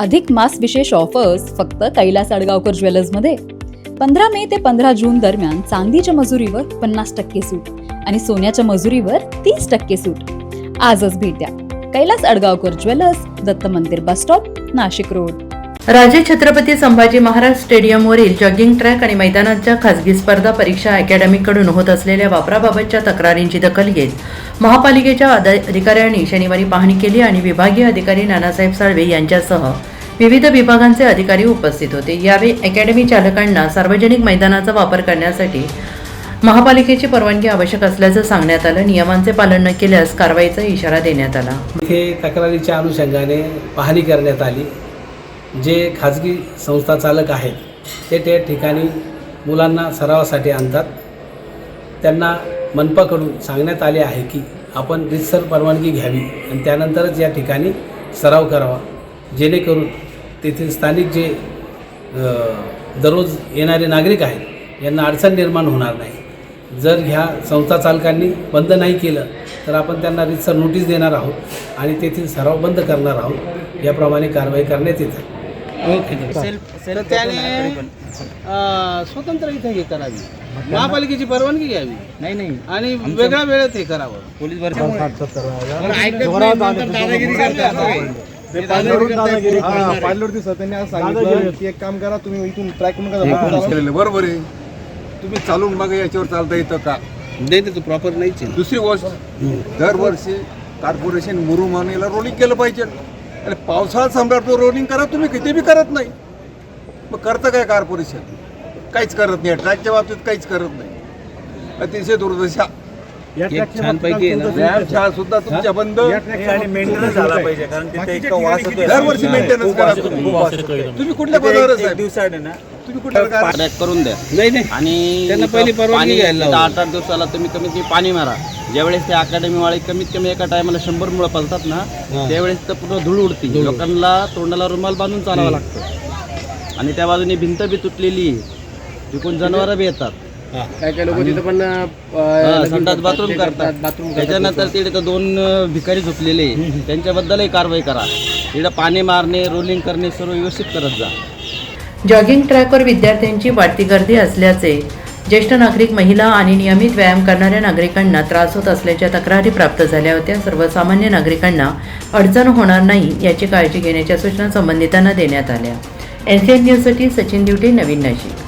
अधिक मास विशेष ऑफर्स फक्त कैलास अडगावकर ज्वेलर्समध्ये. 15 मे ते 15 जून दरम्यान चांदीच्या मजुरीवर 50% सूट आणि सोन्याच्या मजुरीवर 30% सूट. आजच भेट द्या. कैलास अडगावकर ज्वेलर्स, दत्त मंदिर बस स्टॉप, नाशिक रोड. राजे छत्रपती संभाजी महाराज स्टेडियमवरील जॉगिंग ट्रॅक आणि मैदानाच्या खासगी स्पर्धा परीक्षा अकॅडमीकडून होत असलेल्या वापराबाबतच्या तक्रारींची दखल घेत महापालिकेच्या अधिकाऱ्यांनी शनिवारी पाहणी केली आणि विभागीय अधिकारी नानासाहेब साळवे यांच्यासह विविध विभागांचे अधिकारी उपस्थित होते. यावेळी अकॅडमी चालकांना सार्वजनिक मैदानाचा वापर करण्यासाठी महापालिकेची परवानगी आवश्यक असल्याचं सांगण्यात आलं. नियमांचे पालन न केल्यास कारवाईचा इशारा देण्यात आला. इथे तक्रारीच्या अनुषंगाने पाहणी करण्यात आली. जे खाजगी संस्था चालक आहेत ते त्या ठिकाणी मुलांना सरावासाठी आणतात. त्यांना मनपाकडून सांगण्यात आले आहे की आपण रीतसर परवानगी घ्यावी आणि त्यानंतरच या ठिकाणी सराव करावा, जेणेकरून तेथील स्थानिक जे दररोज येणारे नागरिक आहेत यांना अडचण निर्माण होणार नाही. जर ह्या संस्था चालकांनी बंद नाही केलं तर आपण त्यांना रीतसर नोटीस देणार आहोत आणि तेथील सराव बंद करणार आहोत. याप्रमाणे कारवाई करण्यात येते. तर त्याने स्वतंत्र इथे हे करावी, महापालिकेची परवानगी घ्यावी नाही आणि वेगळ्या वेळेत हे करावं. पोलीस एक काम करा, तुम्ही इथून ट्रॅक बरोबर आहे. तुम्ही चालून बघा याच्यावर चालता येतं का नाही, ते प्रॉपर नाहीच. दुसरी गोष्ट, दरवर्षी कॉर्पोरेशन मुरुमानेला रोलिंग केलं पाहिजे. आणि पावसाळ्यात सम्राट तो रोलिंग करा, तुम्ही किती बी करत नाही. मग करतं काय कॉर्पोरेशन? काहीच करत नाही. ट्रॅकच्या बाबतीत काहीच करत नाही. अतिशय दुर्दशा. छानपैकी सुद्धा तुमच्या बंद मेंटेनन्स झाला पाहिजे, कारण तिथे इतका वास होतो. दरवर्षी मेंटेनन्स करा. तुम्ही कुठल्या पदावर साहेब? दिवसाड आहे ना, तुम्ही कुठल्या ट्रॅक करून द्या. नाही आणि त्यांना पहिली परवानगी घ्यायला लावा. 8-8 दिवसाला तुम्ही कमीत कमी पाणी मारा. ज्यावेळेस ते अकॅडमीवाले कमीत कमी एका टायमाला 100 मुळे पलतात ना, त्यावेळेस तर पूर्ण धूळ उडते. लोकांना तोंडाला रुमाल बांधून चालावं लागतं आणि त्या बाजूने भिंत बी तुटलेली, तिकडून जनावरं बी येतात. काय लोक तिथं पण संडास बाथरूम करतात. त्याच्यानंतर तिथे 2 भिकारी झोपलेले, त्यांच्याबद्दलही कारवाई करा. तिथं पाणी मारणे, रोलिंग करणे सर्व व्यवस्थित करत जा. जॉगिंग ट्रॅकवर विद्यार्थ्यांची वाढती गर्दी असल्याचे, ज्येष्ठ नागरिक, महिला आणि नियमित व्यायाम करणाऱ्या नागरिकांना त्रास होत असल्याच्या तक्रारी प्राप्त झाल्या होत्या. सर्वसामान्य नागरिकांना अडचण होणार नाही याची काळजी घेण्याच्या सूचना संबंधितांना देण्यात आल्या. NCN न्यूजसाठी सचिन दिवटे, नवीन नाशिक.